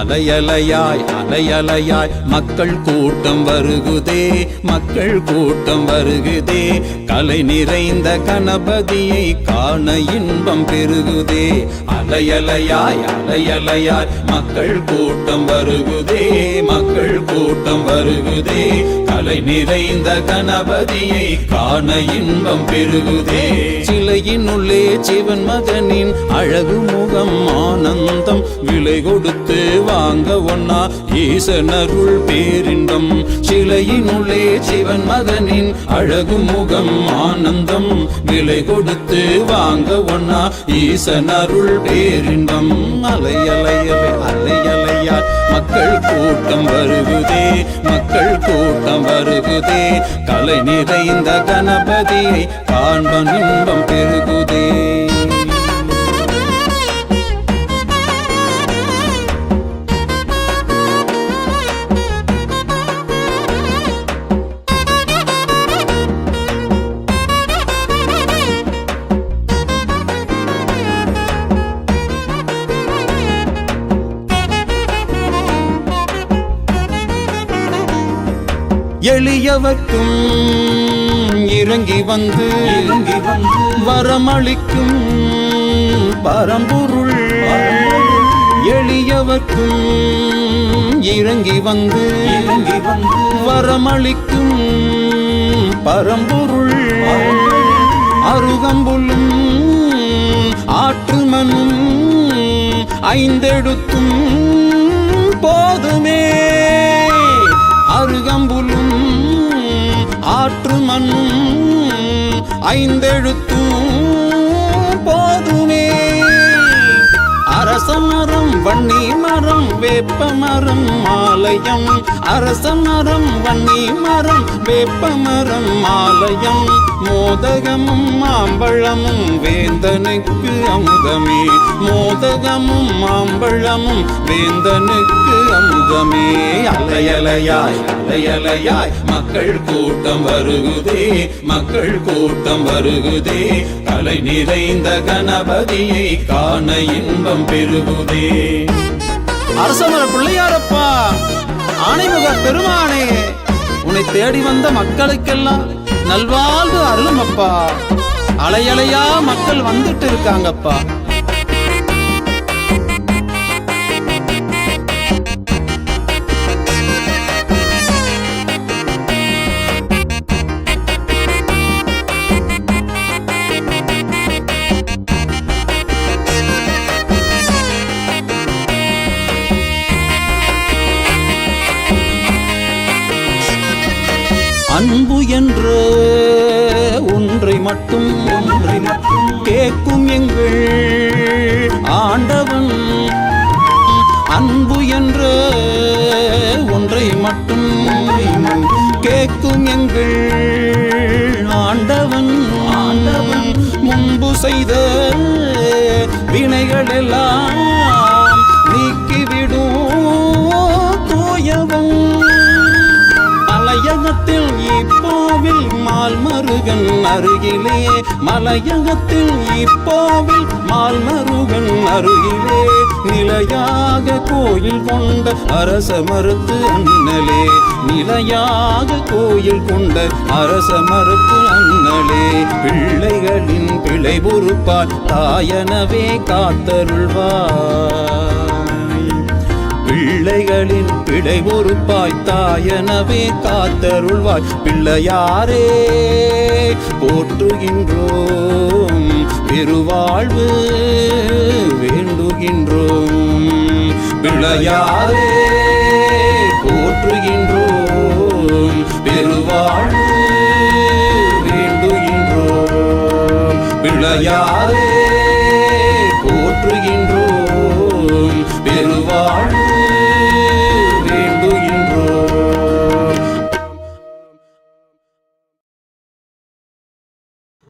அலையலையாய் அலையலையாய் மக்கள் கூட்டம் வருகுதே, மக்கள் கூட்டம் வருகுதே. கலை நிறைந்த கணபதியை காண இன்பம் பெருகுதே. அலையலையாய் அலையலையாய் மக்கள் கூட்டம் வருகுதே, மக்கள் கூட்டம் வருகுதே. கலை நிறைந்த கணபதியை காண இன்பம் பெருகுதே. சிலையினுள்ளே சிவன் மகனின் அழகு முகம் ஆனந்தம், விலை கொடுத்து வாங்க ஒன்னா ஈசனருள் பேரின்பம். சிலையினுள்ளே சிவன் மகனின் அழகு முகம் ஆனந்தம், விலை கொடுத்து வாங்க ஒன்னா ஈசனருள் பேரின்பம். அலையலையலை அலையலையாய் மக்கள் கூட்டம் வருகுதே, மக்கள் கூட்டம் வருகுதே. கலை நிறைந்த கணபதியை காண்பன் இன்பம் பெருகுதே. எளியவர்க்கும் இறங்கி வந்து வரமளிக்கும் பரம்பொருள். எளியவர்க்கும் இறங்கி வந்து வரமளிக்கும் பரம்பொருள். அருகம்புல்லும் ஆற்றுமனும் ஐந்தெடுத்தும் போதுமே. அருகம்புலும் ஆற்று மண்ணும் ஐந்தெழுத்தும் போதுமே. அரச மரம் வன்னி மரம் வேப்ப மரம் ஆலயம், அரச மரம் வன்னி மரம் வேப்ப மரம் ஆலயம். மோதகமும் மாம்பழமும் வேந்தனுக்கு அமுதமே, மோதகமும் மாம்பழமும் வேந்தனுக்கு அமுதமே. அலையலையாய் அலையலையாய் மக்கள் கூட்டம் வருகுதே, மக்கள் கூட்டம் வருகுதே. கலை நிறைந்த கணபதியை காண இன்பம் பெருகுதே. அரசமர பிள்ளையாரப்பா, ஆணைமுக பெருமானே, உன்னை தேடி வந்த மக்களுக்கெல்லாம் நல்வாழ்வு அருளும் அப்பா. அலையலையா மக்கள் வந்துட்டு இருக்காங்கப்பா. அன்பு என்ற ஒன்றை மட்டும் கேட்கும் எங்கள் ஆண்டவன். அன்பு என்ற ஒன்றை மட்டும் கேட்கும் எங்கள் ஆண்டவன். முன்பு செய்த வினைகள் எல்லாம் நீக்கிவிடும் தூயவன். மலையகத்தில் இப்போவில் மால்மருகன் அருகிலே, மலையகத்தில் இப்போவில் மால்மருகன் அருகிலே. நிலையாக கோயில் கொண்ட அரச மருத்து அண்ணலே, நிலையாக கோயில் கொண்ட அரச மருத்து அண்ணலே. பிள்ளைகளின் பிழை பொறுப்பால் தாயனவே காத்தருள்வார். பிள்ளைகளின் பிழை பொறுப்பாய் தாயனவே காத்தருள்வாய். பிள்ளையாரே போற்றுகின்றோம், பெருவாழ்வு வேண்டுகின்றோம். பிள்ளையாரே போற்றுகின்றோம், பெருவாழ்வு வேண்டுகின்றோம். பிள்ளையாரே